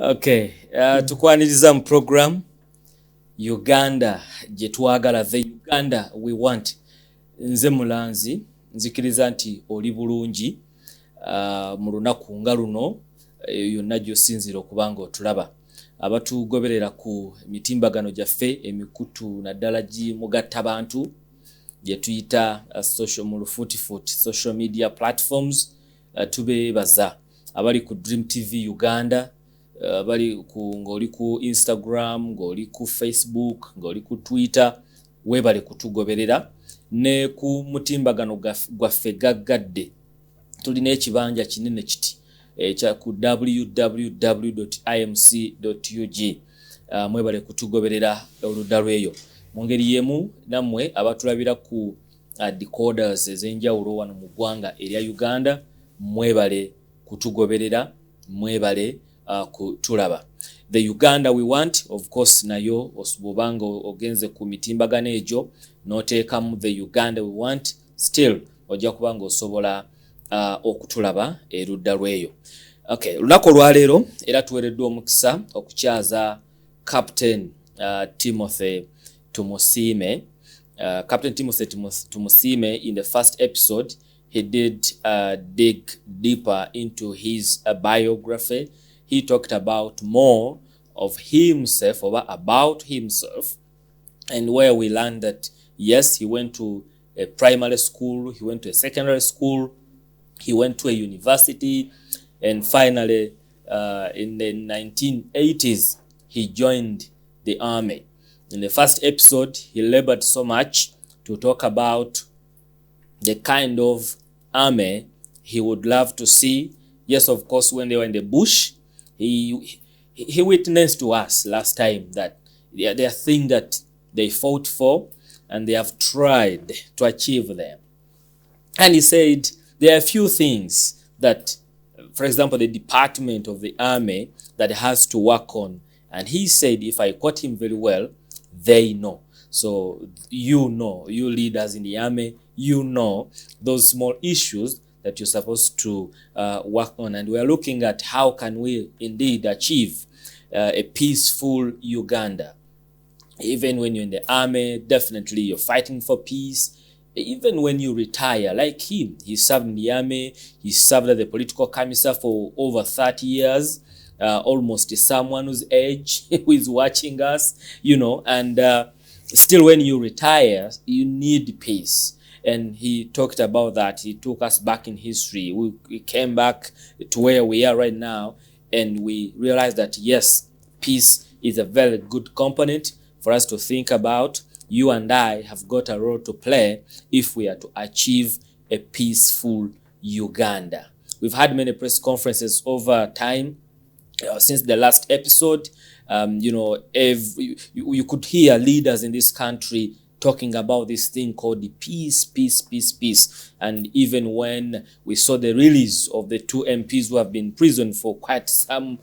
Okay, tukwaniriza mu program Uganda gye twagala, the Uganda we want. Nze Mulanzi nzikiriza nti oli bulungi mu lunaku nga luno yonna gy'osinzira okubanga otulaba. Abatugoberera ku mitimbagano gyaffe emikutu naddala gimugatta bantu gye tuyita social mu lufuutifuuti social media platforms, tubeebaza abali ku Dream TV Uganda, bali ku ng'oli ku Instagram, ng'oli ku Facebook, ng'oli ku Twitter, webale kutugoberera. Ne ku mutimbagano gwaffe gaggadde tulina ekibanja kinene kiti ekya ku www.imc.ug. Mwebale kutugoberera oludda lweyo. Mu ngeri yemu nammwe abatulabira ku decoders ez'enjawulo wano mu ggwanga erya Uganda, mwebale kutugoberera, mwebale kutulaba. The Uganda we want, of course, nayo osubobanga ogenze ku mitimbagano egyo noteekamu the Uganda we want, still ojja kubanga osobola okutulaba erudda lweyo. Okay, lunaku olwaleero era tuwereddwa omukisa okukyaza Captain Timothy Tumusiime'S. Captain Timothy Tumusiime'S, in the first episode, he did dig deeper into his biography. He talked about more of himself, or about himself, and where we learned that, yes, he went to a primary school, he went to a secondary school, he went to a university, and finally, in the 1980s, he joined the army. In the first episode, he labored so much to talk about the kind of army he would love to see. Yes, of course, when they were in the bush, he witnessed to us last time that there are things that they fought for and they have tried to achieve them. And he said there are a few things that, for example, the department of the army that has to work on. And he said, if I quote him very well, they know. So you know, you leaders in the army, you know those small issues that you're supposed to work on. And we are looking at how can we indeed achieve a peaceful Uganda. Even when you're in the army, definitely you're fighting for peace. Even when you retire, like him, he served in the army, he served as the political commissar for over 30 years, almost someone whose age who is watching us, you know, and still when you retire, you need peace. And he talked about that. He took us back in history. We came back to where we are right now, and we realized that, yes, peace is a very good component for us to think about. You and I have got a role to play if we are to achieve a peaceful Uganda. We've had many press conferences over time since the last episode. You know, you could hear leaders in this country talking about this thing called the peace. And even when we saw the release of the two MPs who have been in prison for quite some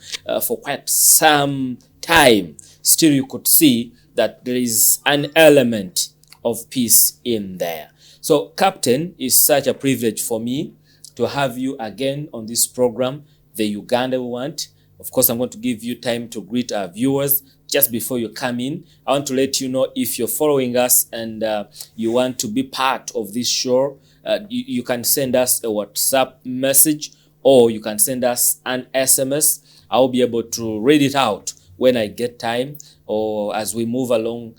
time, still you could see that there is an element of peace in there. So, Captain, it's such a privilege for me to have you again on this program, The Uganda We Want. Of course, I'm going to give you time to greet our viewers. Just before you come in, I want to let you know, if you're following us and you want to be part of this show, you can send us a WhatsApp message, or you can send us an SMS. I'll be able to read it out when I get time, or as we move along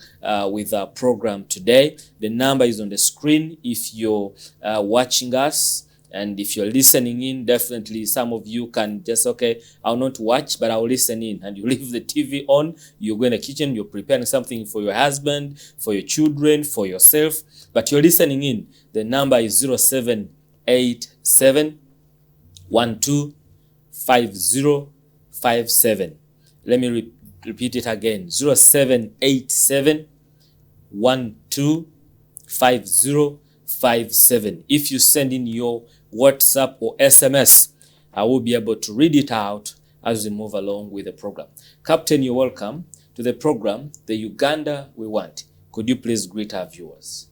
with our program today. The number is on the screen if you're watching us. And if you're listening in, definitely some of you can just, okay, I'll not watch, but I'll listen in. And you leave the TV on, you go in the kitchen, you're preparing something for your husband, for your children, for yourself, but you're listening in. The number is 0787 125057. Let me repeat it again. 0787 125057. If you send in your WhatsApp or SMS, I will be able to read it out as we move along with the program. Captain, you're welcome to the program, The Uganda We Want. Could you please greet our viewers?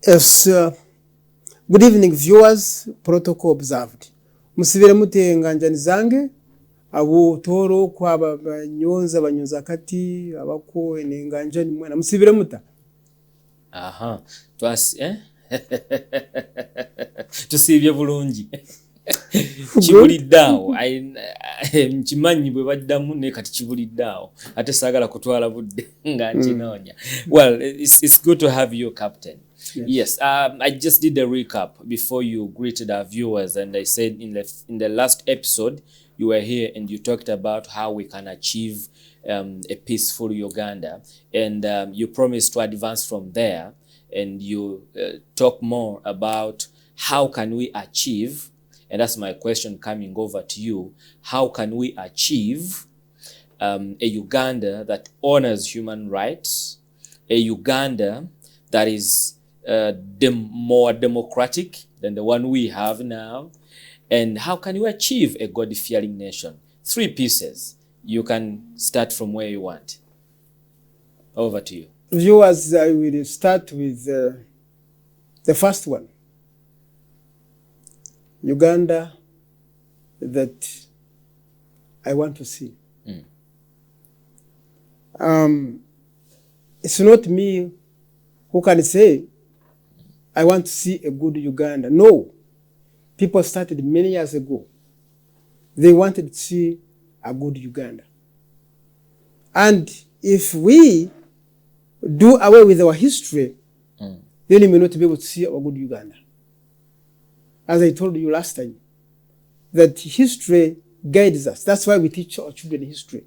Yes, good evening, viewers. Protocol observed. Musibire mutenga njani zange abo toro kwa banyonza kati abako enenganja ni mwana musibire muta aha tusibye bulungi kibuliddawo nkimanyi bwe baddamu ne kati kibuliddawo ate saagala kutwala budde nga nkinoonya. Well, it's good to have you, Captain. Yes, I just did a recap before you greeted our viewers, and I said in the last episode you were here and you talked about how we can achieve a peaceful Uganda, and you promised to advance from there, and you talk more about how can we achieve, and that's my question coming over to you, how can we achieve a Uganda that honors human rights, a Uganda that is more democratic than the one we have now, and how can we achieve a God-fearing nation? 3 pieces. You can start from where you want. Over to you. Viewers, I will start with the first one. Uganda that I want to see. It's not me who can say I want to see a good Uganda. No. People started many years ago. They wanted to see a good Uganda. And if we do away with our history, then we may not be able to see a good Uganda. As I told you last time, that history guides us. That's why we teach our children history,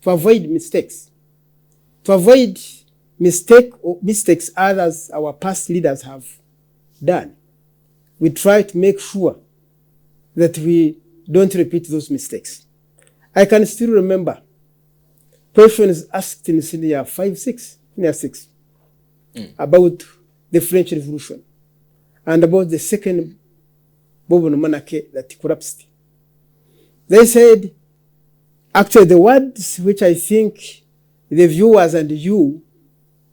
to avoid mistakes. To avoid mistakes others, our past leaders have done. We try to make sure that we don't repeat those mistakes. I can still remember questions asked in senior 6 about the French Revolution and about the second Bourbon monarchy that collapsed. They said, actually the words which I think the viewers and you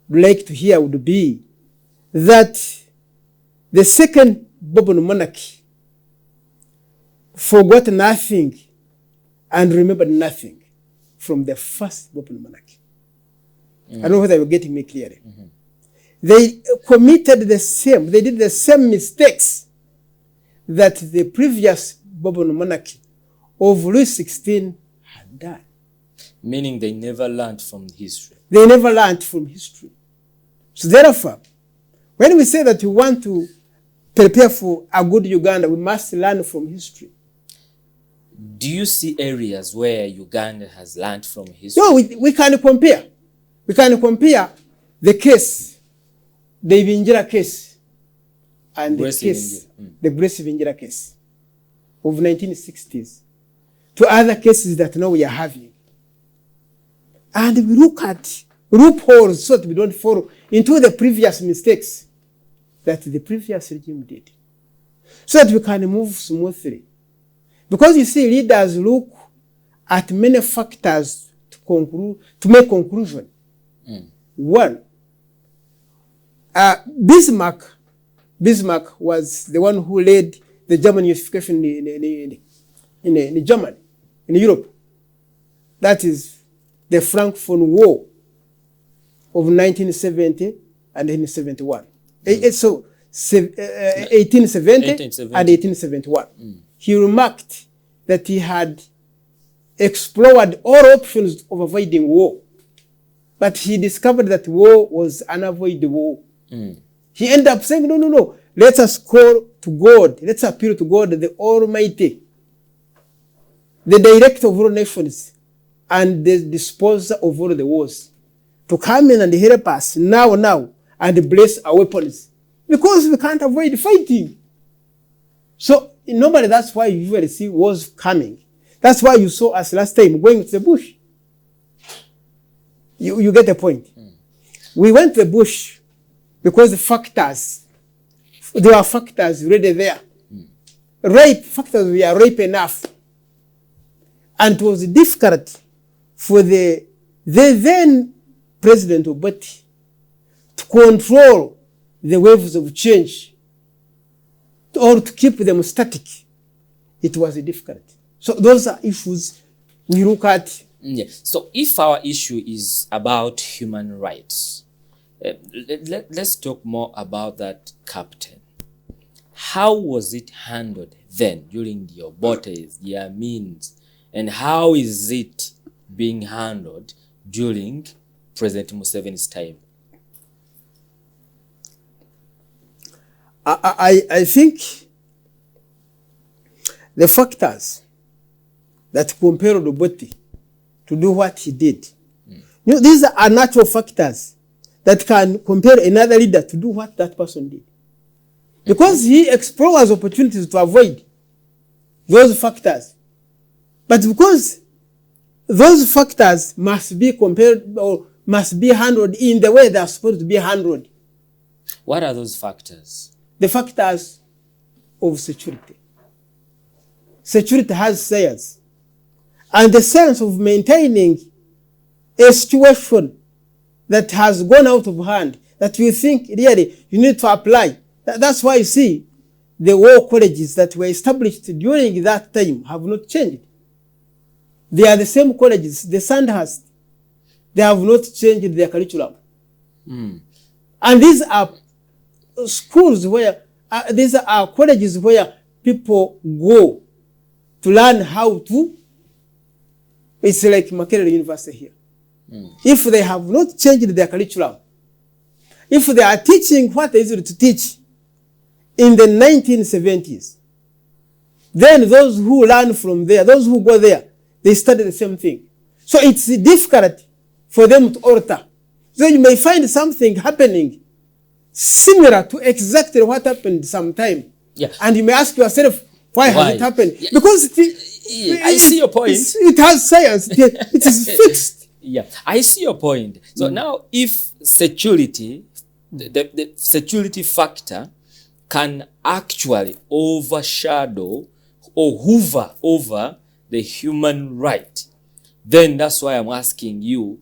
would like to hear would be that the second Bourbon monarchy forgot nothing and remembered nothing from the first Bourbon monarchy. I don't know whether you're getting me clearly. They committed they did the same mistakes that the previous Bourbon monarchy of Louis XVI had done. Meaning they never learned from history. They never learned from history. So therefore, when we say that we want to prepare for a good Uganda, we must learn from history. Do you see areas where Uganda has learned from history? No, we can compare. We can compare the case, the Ibinjira case, and the case, the Grace Ibinjira case of 1960s, to other cases that now we are having. And we look at loopholes so that we don't fall into the previous mistakes that the previous regime did, so that we can move smoothly. Because you see, leaders look at many factors to make conclusion. One, Bismarck was the one who led the German unification in Germany, in Europe. That is the Frankfurt War of 1970 and 1971. So 1870 and 1871. He remarked that he had explored all options of avoiding war, but he discovered that war was unavoidable. He ended up saying, no, let us call to God, let's appeal to God, the Almighty, the director of all nations and the disposer of all the wars, to come in and help us now and bless our weapons, because we can't avoid fighting. So normally that's why you usually see wars coming. That's why you saw us last time going to the bush. You get the point. We went to the bush because there were factors already there. Factors were ripe enough. And it was difficult for the then President Obote to control the waves of change or to keep them static. It was difficult. So those are issues we look at. Yeah. So if our issue is about human rights, let's talk more about that, Captain. How was it handled then during the Obotes, the Amins, and how is it being handled during President Museveni's time? I think the factors that compelled Obote to do what he did, these are natural factors that can compel another leader to do what that person did. Because he explores opportunities to avoid those factors. But because those factors must be compared or must be handled in the way they are supposed to be handled. What are those factors? The factors of security. Security has science. And the sense of maintaining a situation that has gone out of hand, that you think really you need to apply. That's why you see the war colleges that were established during that time have not changed. They are the same colleges, the Sandhurst. They have not changed their curriculum. And these are schools where, these are colleges where people go to learn how to. It's like Makerere University here. If they have not changed their curriculum, if they are teaching what they used to teach in the 1970s, then those who learn from there, those who go there, they study the same thing. So it's difficult for them to alter. So you may find something happening similar to exactly what happened sometime. Yeah. And you may ask yourself, why has it happened? Yeah. Because I see your point. It has science. It is fixed. Yeah, I see your point. So now if security, the security factor can actually overshadow or hover over the human right, then that's why I'm asking you,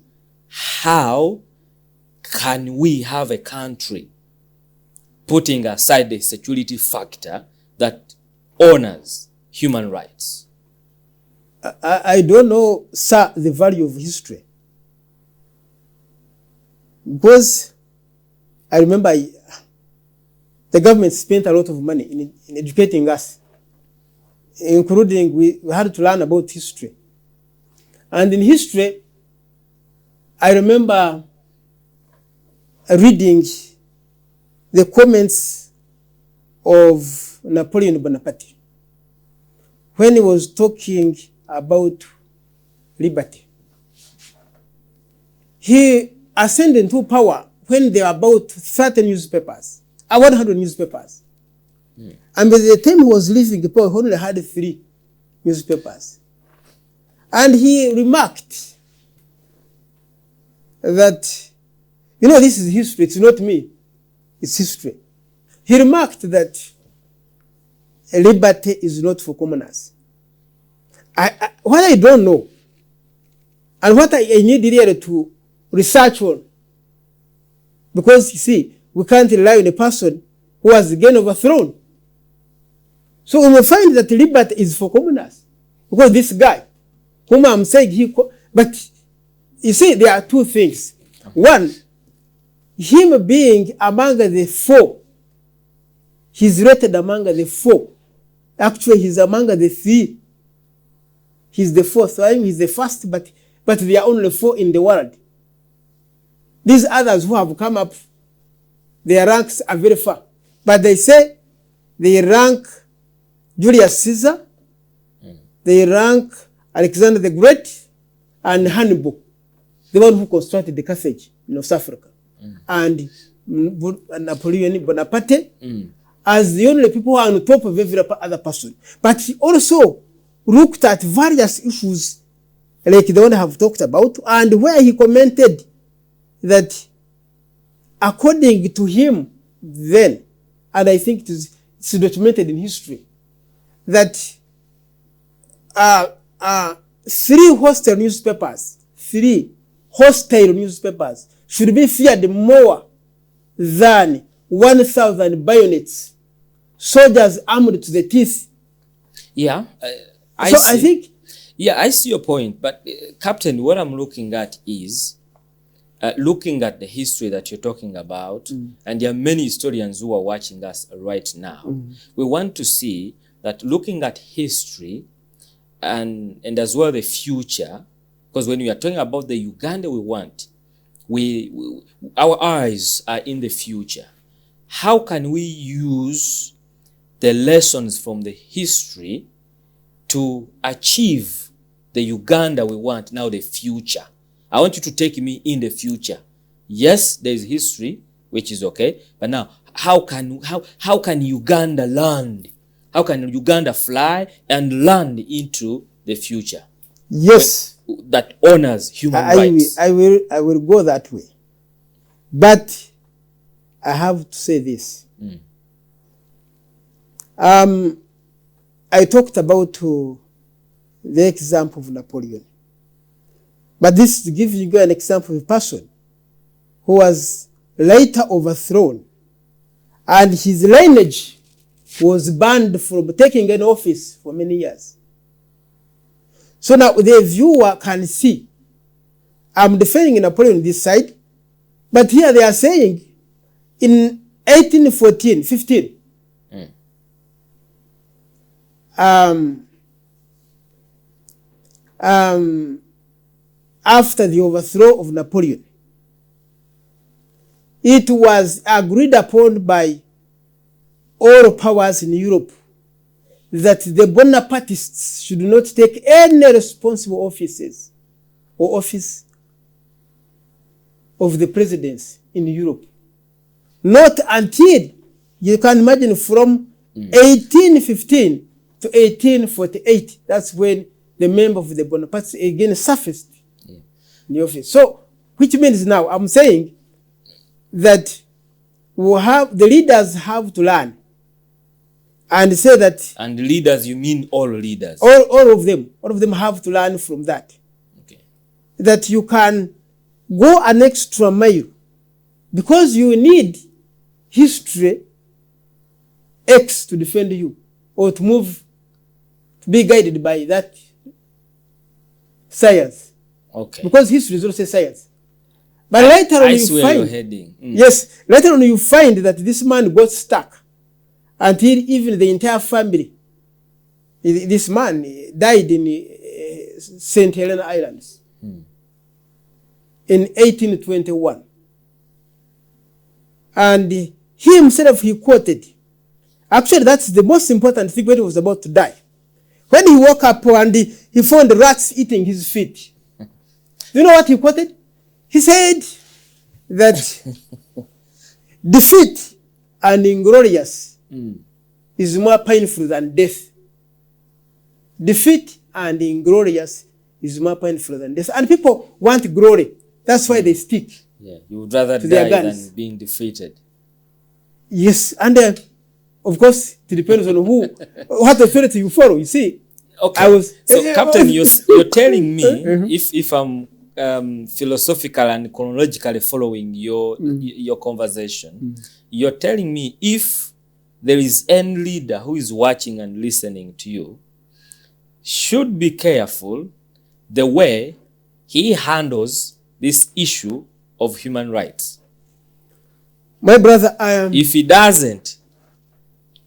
how can we have a country putting aside the security factor that honors human rights? I don't know, sir, the value of history. Because I remember the government spent a lot of money in educating us, including we had to learn about history. And in history, I remember reading the comments of Napoleon Bonaparte when he was talking about liberty. He ascended to power when there were about 30 newspapers, 100 newspapers. And by the time he was leaving the power, he only had 3 newspapers. And he remarked that, this is history, it's not me, it's history. He remarked that liberty is not for commoners. What I don't know, and what I need really to research on, because you see, we can't rely on a person who has again overthrown. So we will find that liberty is for commoners. Because this guy, whom I'm saying, but you see, there are 2 things. One, him being among the 4, he's rated among the 4. Actually, he's among the 3. He's the 4th. So I mean, he's the first, but there are only 4 in the world. These others who have come up, their ranks are very far. But they say they rank Julius Caesar, they rank Alexander the Great, and Hannibal, the one who constructed the Carthage in North Africa, and Napoleon Bonaparte, as the only people who are on top of every other person. But he also looked at various issues like the one I have talked about, and where he commented that according to him then, and I think it's documented in history, that 3 hostile newspapers should be feared more than 1,000 bayonets, soldiers armed to the teeth. Yeah, I think Yeah, I see your point, but Captain, what I'm looking at is looking at the history that you're talking about, and there are many historians who are watching us right now. We want to see that looking at history and as well the future, because when we are talking about the Uganda we want, our eyes are in the future. How can we use the lessons from the history to achieve the Uganda we want now, the future? I want you to take me in the future. Yes, there is history, which is okay, but now how can Uganda land? How can Uganda fly and land into the future? Yes, that honors human rights. I will go that way, but I have to say this. I talked about the example of Napoleon, but this is to give you an example of a person who was later overthrown, and his lineage was banned from taking an office for many years. So now the viewer can see, I'm defending Napoleon this side, but here they are saying in 1815, after the overthrow of Napoleon, it was agreed upon by all powers in Europe that the Bonapartists should not take any responsible offices or office of the presidency in Europe. Not until, you can imagine, from 1815 to 1848, that's when the member of the Bonapartists again surfaced in the office. So, which means now, I'm saying that the leaders have to learn and say that. And leaders, you mean all leaders? All of them have to learn from that. Okay. That you can go an extra mile because you need history X to defend you or to move, to be guided by that science. Okay. Because history is also science. But later on you find, you're heading. Yes, later on you find that this man got stuck until even the entire family, this man died in St. Helena Islands in 1821. And he himself, he quoted, actually that's the most important thing when he was about to die. When he woke up and he found rats eating his feet. You know what he quoted? He said that defeat and inglorious is more painful than death. Defeat and inglorious is more painful than death. And people want glory. That's why they stick. Yeah, you would rather die than being defeated. Yes, and of course, it depends on what authority you follow, you see. Okay, so Captain, you're telling me, if I'm philosophical and chronologically following your conversation, you're telling me if there is any leader who is watching and listening to you, should be careful the way he handles this issue of human rights. My brother, if he doesn't,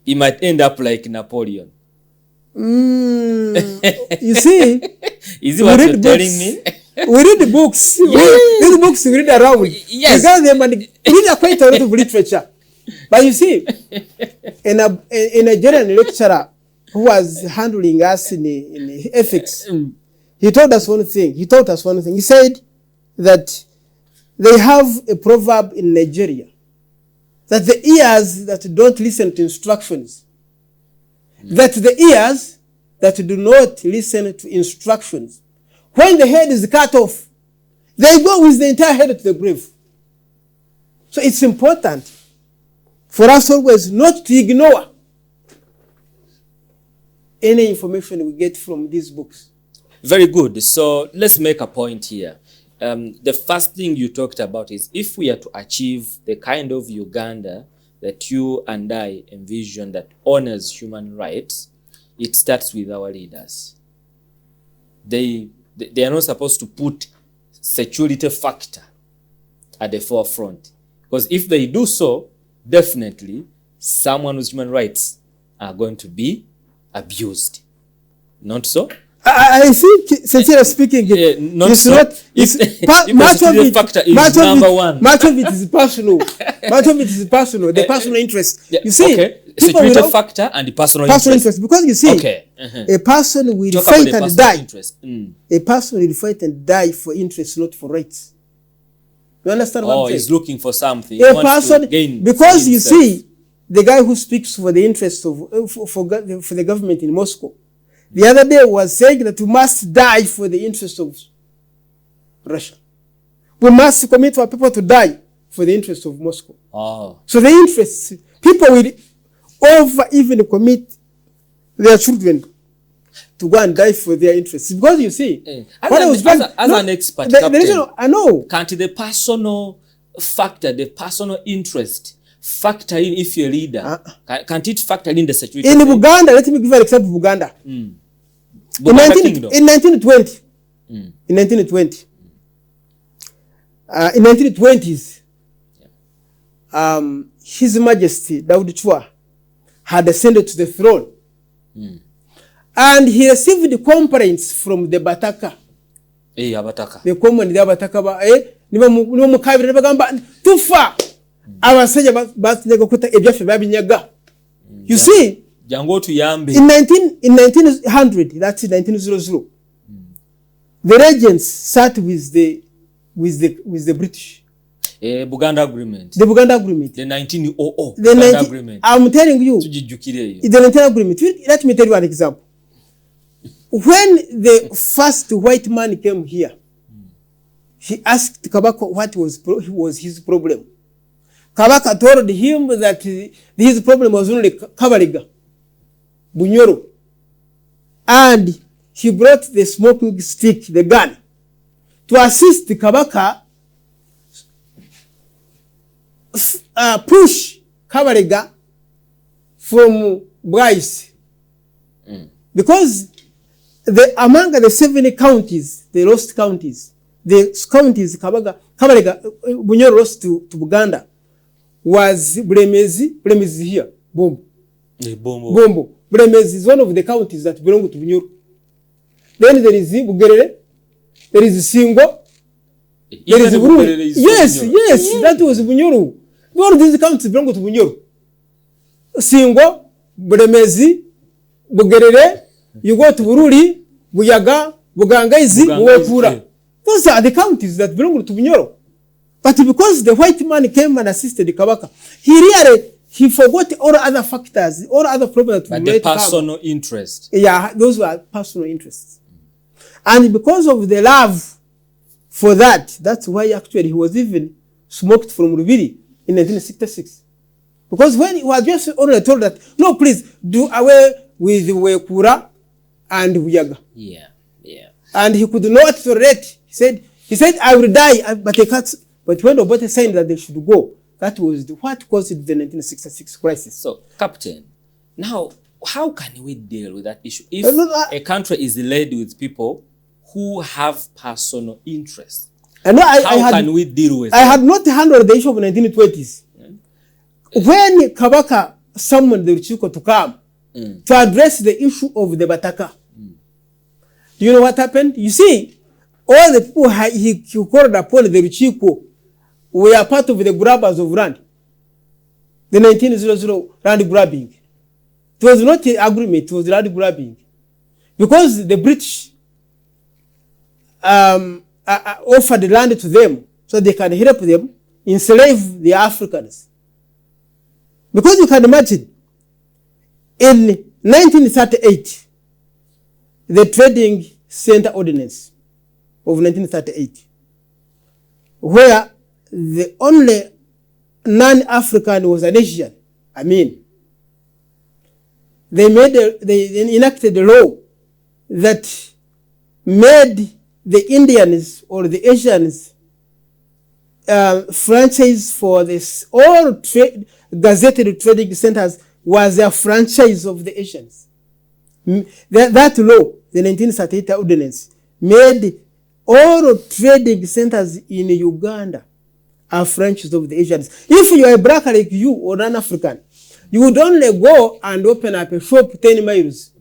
he might end up like Napoleon. You see, is it what you're telling me? We read the books. Yes. We read the books, we read around. Yes. We got them and read quite a lot of literature. But you see, in a Nigerian lecturer who was handling us in ethics, he told us one thing. He said that they have a proverb in Nigeria that the ears that don't listen to instructions, that the ears that do not listen to instructions, when the head is cut off, they go with the entire head to the grave. So it's important for us always not to ignore any information we get from these books. Very good. So let's make a point here. The first thing you talked about is if we are to achieve the kind of Uganda that you and I envision that honors human rights, it starts with our leaders. they are not supposed to put security factor at the forefront, because if they do so, definitely someone with human rights are going to be abused. Not so? I think, sincerely speaking, not it's so. not. If Much of security it, factor is number one. much of it is personal. Much of it is personal. The personal interest. Yeah, You see, okay. people Security without factor and the personal interest, because you see, Okay. a person will Talk about fight the and personal die. interest. A person will fight and die for interest, not for rights. You understand what I'm saying? He's looking for something. He A wants to person, gain because for you himself. see, the guy who speaks for the interest of for the government in Moscow, the other day was saying that we must die for the interest of Russia. We must commit our people to die for the interest of Moscow. So the interests, people will even commit their children to go and die for their interests. Because you see, as an expert, Captain, I know. Can't the personal factor, the personal interest factor in if you're a leader? Can't it factor in the security? In Uganda, let me give you an example of Uganda. In 1920, in 1920s, His Majesty Daudi Chwa had ascended to the throne, and he received complaints from the Bataka. The common the Bataka niba mukabira bagamba tufa abasajja batnego kuta ebyafe babinyaga. You see, jango tuyambe. In 1900, that's 1900, the regents sat with the British. Buganda Agreement. The Buganda Agreement. The 1900 Buganda Agreement. I'm telling you. The 1900 Agreement. Let me tell you an example. When the first white man came here, he asked Kabaka what was his problem. Kabaka told him that his problem was only Kabariga, Bunyoro. And he brought the smoking stick, the gun, to assist Kabaka push Kabariga from Bryce. Because among the 7 counties, the lost counties, the counties Kabariga Bunyoro lost to Buganda was Bulemezi here, Bombo. Bulemezi is one of the counties that belong to Bunyoro. Then there is Bugerere, there is Singo, there is Bururi. Yes, that was Bunyoro. All these counties belong to Bunyoro. Singo, Bulemezi, Bugerere, you go to Bururi, Buyaga, Bugangaizi, Uwepura. Those are the counties that belong to Bunyoro. But because the white man came and assisted Kabaka, he forgot all other factors, all other problems. But the personal interest. Yeah, those were personal interests. And because of the love for that, that's why actually he was even smoked from Rubiri in 1966. Because when he was just already told that, no, please do away with Wekura and Buyaga. Yeah. And he could not tolerate. He said, I will die, but they can't. But when Obote signed that they should go, that was what caused the 1966 crisis. So, Captain, now, how can we deal with that issue? If a country is led with people who have personal interests, how can we deal with I had not handled the issue of the 1920s. When Kabaka summoned the Ruchiko to come to address the issue of the Bataka, do you know what happened? You see, all the people he called upon the Ruchiko were part of the grabbers of land. The 1900 land grabbing. It was not an agreement, it was land grabbing. Because the British offered land to them so they can help them enslave the Africans. Because you can imagine, in 1938, the Trading Center Ordinance of 1938, where the only non-African was an Asian. I mean, they enacted a law that made the Indians or the Asians franchise for this. All gazetted trading centers was a franchise of the Asians. That law, the 1938 ordinance, made all trading centers in Uganda are franchises of the Asians. If you are a black like you or an African, you would only go and open up a shop 10 miles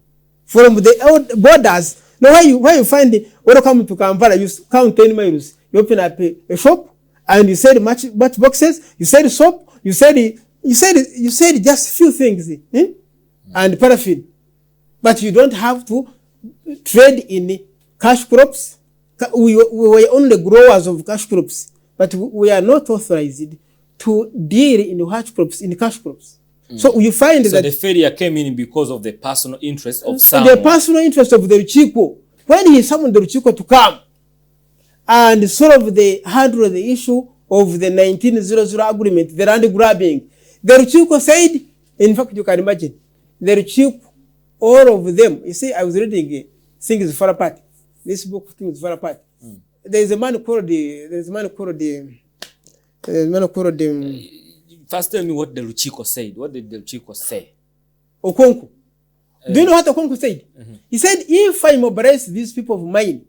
from the borders. Now where you find it, when you come to Kampala, you count 10 miles, you open up a shop and you sell match boxes, you sell soap, you sell just few things, and paraffin. But you don't have to trade in cash crops. We were only growers of cash crops, but we are not authorized to deal in cash crops. So you find that the failure came in because of the personal interest of some. The personal interest of the Ruchiko. When he summoned the Ruchiko to come and handle the issue of the 1900 agreement, the land grabbing, the Ruchiko said, in fact, you can imagine, the Ruchiko, all of them, you see, I was reading Things Fall Apart. This book, Things Fall Apart. There's a man called First tell me what the Ruchiko said. What did the Ruchiko say? Okonko. Do you know what Okonko said? He said, if I mobilize these people of mine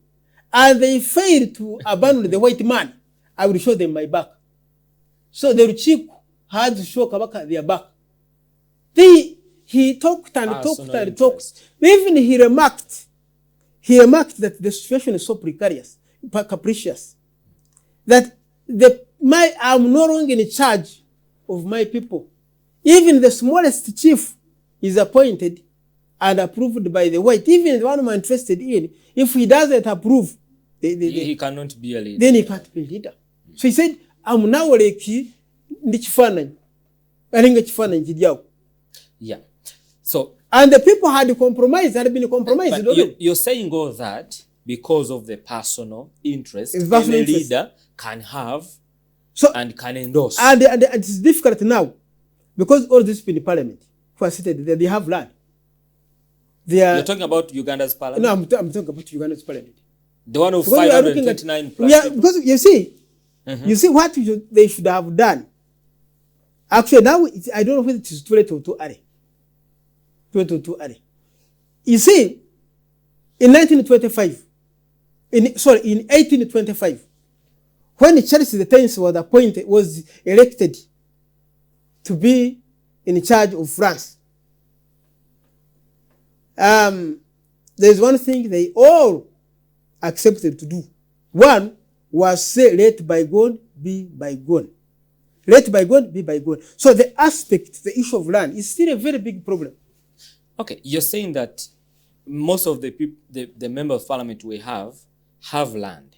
and they fail to abandon the white man, I will show them my back. So the Ruchiko had to show Kabaka their back. He talked and talked. Even he remarked that the situation is so precarious, capricious, that I'm no longer in charge of my people. Even the smallest chief is appointed and approved by the white. Even the one I'm interested in, if he doesn't approve, he cannot be a leader. Then he can't be a leader. So he said, I'm now like Ndichifanany. Yeah. So, and the people had been compromised. You're saying all that because of the personal interest a leader can have and can endorse. And it's difficult now because all these people in parliament who are seated there, they have land. You're talking about Uganda's parliament? No, I'm talking about Uganda's parliament. The one of 529 plus people. Because you see what they should have done. Actually, now I don't know whether it is too late or too early. You see, in 1825, when Charles X was elected to be in charge of France, there's one thing they all accepted to do. One was say, let bygone be bygone. Let bygone be bygone. So the issue of land is still a very big problem. Okay, you're saying that most of the people, the members of parliament we have land.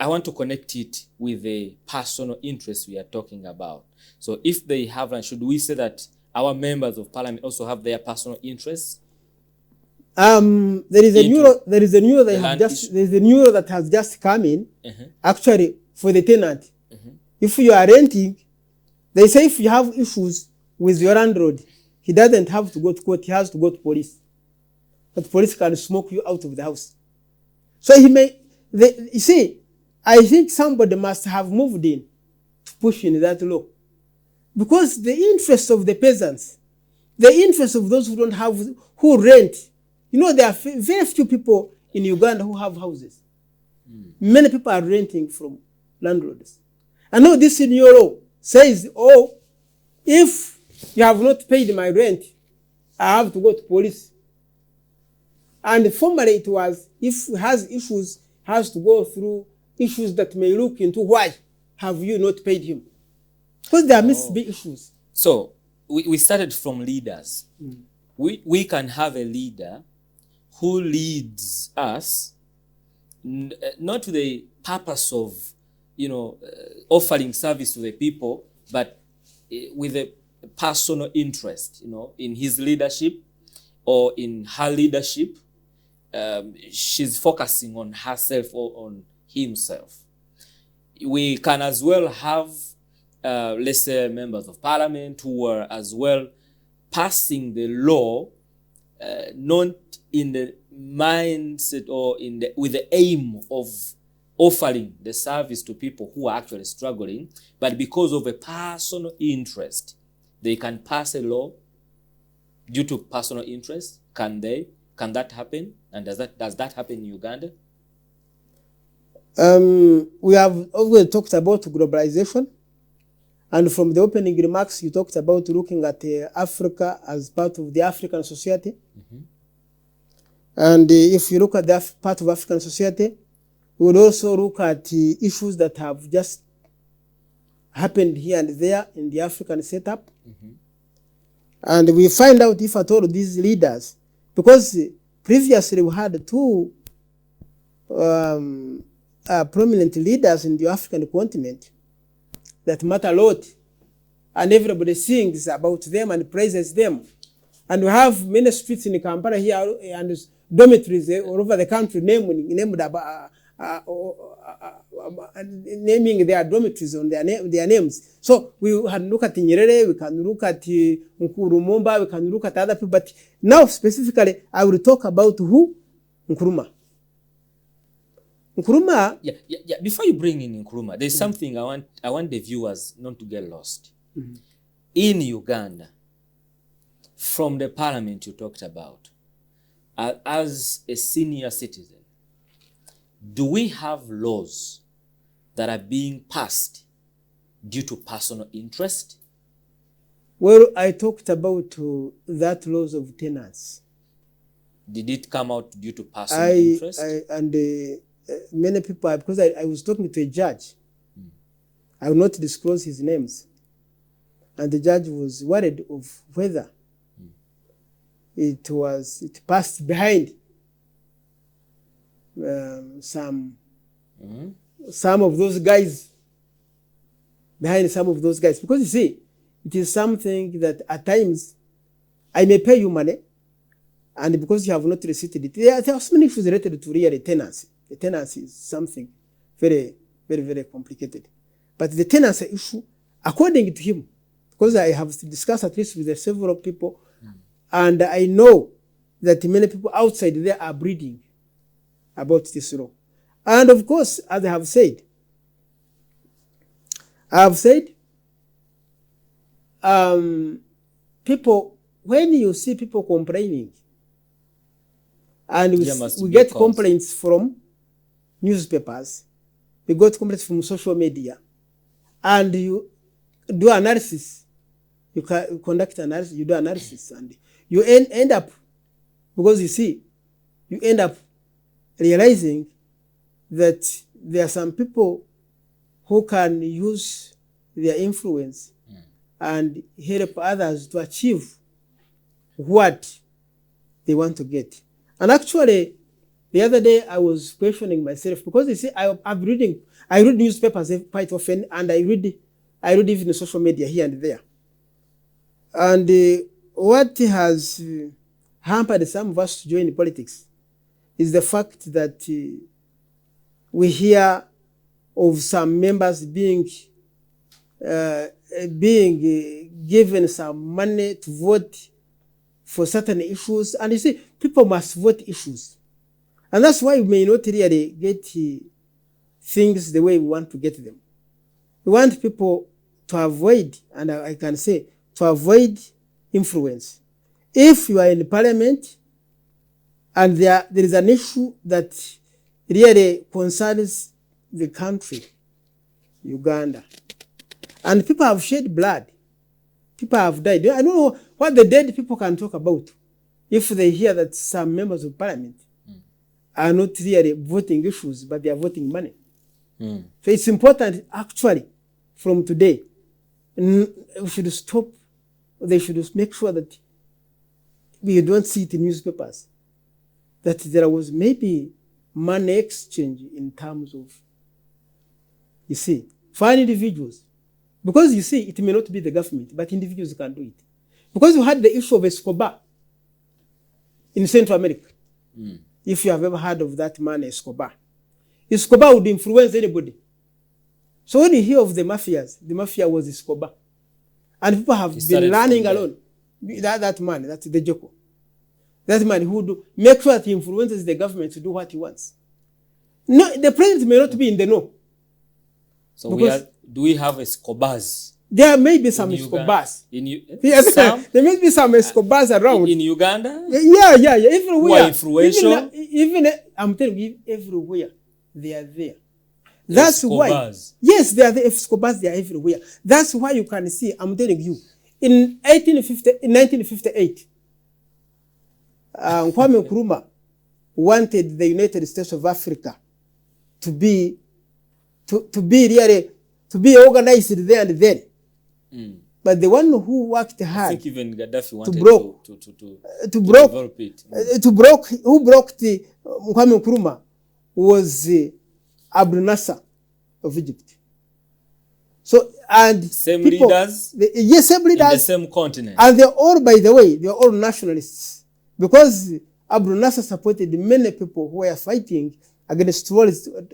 I want to connect it with the personal interest we are talking about. So if they have land, should we say that our members of parliament also have their personal interests? There is a new that has just come in. Actually, for the tenant, if you are renting, they say if you have issues with your landlord, he doesn't have to go to court. He has to go to police. But police can smoke you out of the house. So you see, I think somebody must have moved in to push in that law, because the interest of the peasants, the interest of those who rent. There are very few people in Uganda who have houses. Many people are renting from landlords. I know this in your law says, if you have not paid my rent, I have to go to police. And formerly it was, if he has issues, has to go through issues that may look into why have you not paid him. Because there must be issues. So we started from leaders. We can have a leader who leads us not to the purpose of, offering service to the people, but with a personal interest, in his leadership or in her leadership. She's focusing on herself or on himself. We can as well have, let's say, members of parliament who are as well passing the law, not in the mindset or with the aim of offering the service to people who are actually struggling, but because of a personal interest, they can pass a law due to personal interest. Can that happen? And does that happen in Uganda? We have always talked about globalization, and from the opening remarks, you talked about looking at Africa as part of the African society. And if you look at that part of African society, we would also look at issues that have just happened here and there in the African setup. And we find out if at all these leaders, because previously we had two prominent leaders in the African continent that matter a lot, and everybody sings about them and praises them. And we have many streets in Kampala here and dormitories all over the country naming their dormitories on their names. So we can look at Nyerere, we can look at Nkurumah, we can look at other people. But now specifically, I will talk about who? Nkurumah. Nkurumah. Yeah. Before you bring in Nkurumah, there's something I want the viewers not to get lost. In Uganda, from the parliament you talked about, as a senior citizen, do we have laws that are being passed due to personal interest? Well, I talked about that laws of tenants. Did it come out due to personal interest? Many people, because I was talking to a judge, I will not disclose his names, and the judge was worried of whether it passed behind some of those guys, because you see, it is something that at times I may pay you money, and because you have not received it, there are so many issues related to real tenancy. The tenancy is something very, very, very complicated. But the tenancy issue, according to him, because I have discussed at least with several people, and I know that many people outside there are breathing about this law. And of course, as I have said, people, when you see people complaining, and we get complaints from newspapers, we got complaints from social media, and you do analysis, you conduct analysis, you do analysis, and you end up, because you see, you end up realizing that there are some people who can use their influence and help others to achieve what they want to get. And actually, the other day I was questioning myself, because you see, I read newspapers quite often, and I read even social media here and there. And what has hampered some of us to join politics is the fact that we hear of some members being given some money to vote for certain issues. And you see, people must vote issues. And that's why we may not really get things the way we want to get them. We want people to avoid, and I can say, to avoid influence. If you are in parliament and there is an issue that really concerns the country, Uganda, and people have shed blood, people have died. I don't know what the dead people can talk about if they hear that some members of parliament are not really voting issues, but they are voting money. So it's important, actually, from today, we should stop. They should make sure that we don't see it in newspapers, that there was maybe money exchange in terms of, you see, for individuals. Because you see, it may not be the government, but individuals can do it. Because you had the issue of Escobar in Central America. If you have ever heard of that man, Escobar would influence anybody. So when you hear of the mafia was Escobar. And people have been learning alone. That man, that's the Joko. That man who would make sure that he influences the government to do what he wants. No, the president may not be in the know. So do we have Escobars? There may be some Escobars. Yes, there may be some Escobars around. In Uganda? Yeah. Everywhere. Who are influential? Even I'm telling you, everywhere they are there. That's why. Escobars. Yes, they are the Escobars. They are everywhere. That's why you can see. I'm telling you, in 1958, Kwame Nkrumah wanted the United States of Africa to be organized there and then. But the one who worked hard, I think even Gaddafi wanted to develop it. Who broke the Kwame Nkrumah was Abdel Nasser of Egypt. So, and same people, leaders, yes, same leaders, in the same continent. and they're all, by the way, they're all nationalists, because Abdel Nasser supported many people who were fighting against colonialism.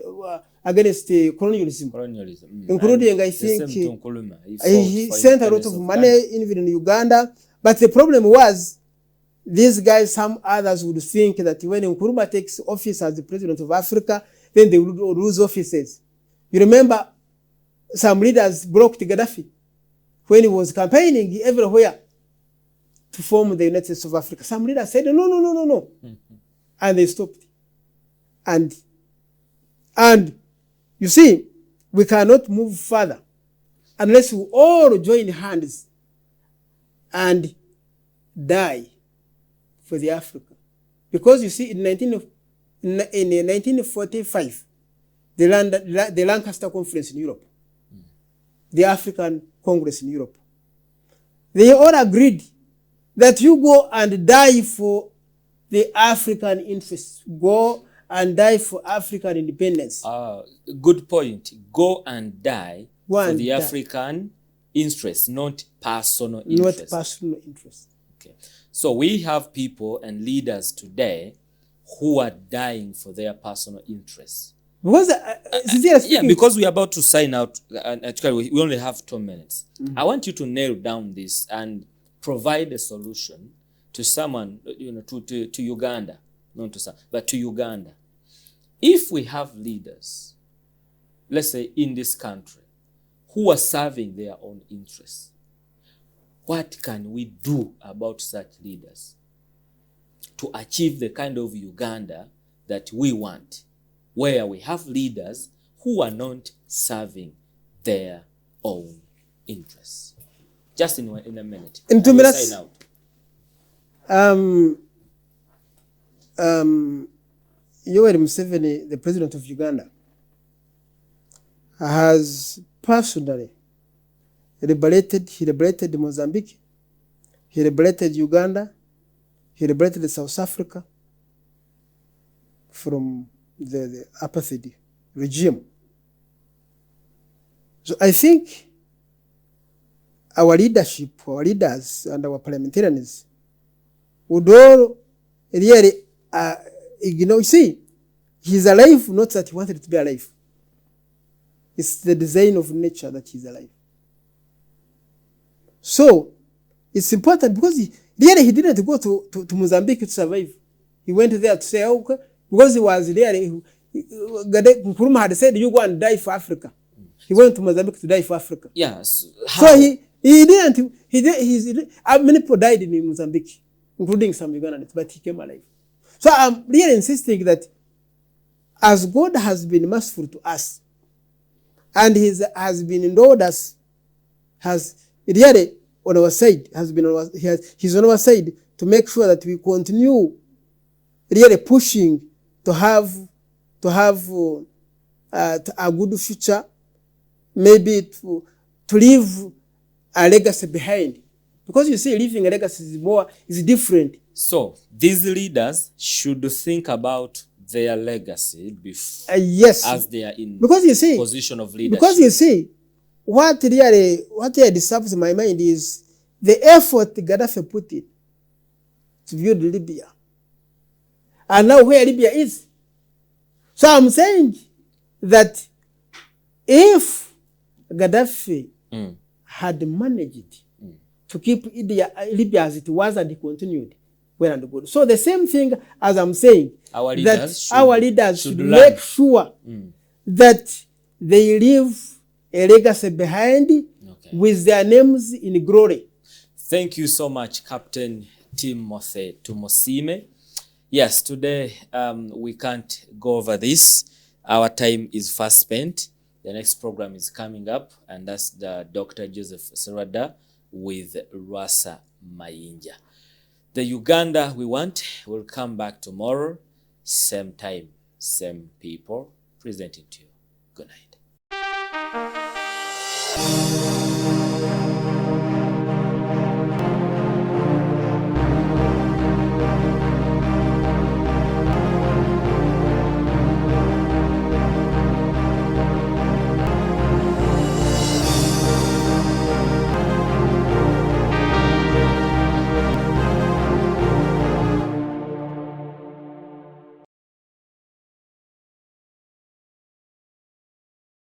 Including, I think, he sent a lot of money even in Uganda. But the problem was, these guys, some others would think that when Nkrumah takes office as the president of Africa, then they would lose offices. You remember, some leaders blocked Gaddafi when he was campaigning everywhere to form the United States of Africa. Some leaders said, no. And they stopped. And you see, we cannot move further unless we all join hands and die for the Africa. Because you see, in 1945, the Lancaster Conference in Europe, the African Congress in Europe, they all agreed that you go and die for the African interests. Go and die for African independence. Good point. Go and die for the African interests, not personal interests. Not personal interests. Okay. So we have people and leaders today who are dying for their personal interests. Because, because we're about to sign out, and actually we only have 2 minutes. I want you to nail down this and provide a solution to someone, to Uganda, not to some, but to Uganda. If we have leaders, let's say in this country, who are serving their own interests, what can we do about such leaders to achieve the kind of Uganda that we want, where we have leaders who are not serving their own interests? Just in a minute. In 2 minutes. Sign out. Yoweri Museveni, the president of Uganda, has personally liberated Mozambique, he liberated Uganda, he liberated South Africa from the apartheid regime. So I think our leadership, our leaders, and our parliamentarians would all really you see, he's alive, not that he wanted to be alive. It's the design of nature that he's alive. So it's important, because he didn't go to Mozambique to survive. He went there to say, okay, because he was there. Nkrumah had said, you go and die for Africa. He went to Mozambique to die for Africa. Yes. So he didn't. Many people died in Mozambique, including some Ugandans, but he came alive. So I'm really insisting that as God has been merciful to us, and has been endowed us, has really on our side, he's on our side to make sure that we continue really pushing to have a good future, maybe to leave a legacy behind. Because you see, leaving a legacy is different. So these leaders should think about their legacy before, yes, as they are in position of leadership. Because you see, what really disturbs my mind is the effort Gaddafi put in to build Libya, and now where Libya is. So I'm saying that if Gaddafi had managed to keep Libya as it was and continued, well and good. So the same thing as I'm saying, our leaders should make sure that they leave a legacy behind with their names in glory. Thank you so much, Captain Tumusiime'S. Yes, today we can't go over this. Our time is fast spent. The next program is coming up, and that's the Dr. Joseph Serwada with Rasa Mayinja. The Uganda we want will come back tomorrow, same time, same people, presenting to you. Good night.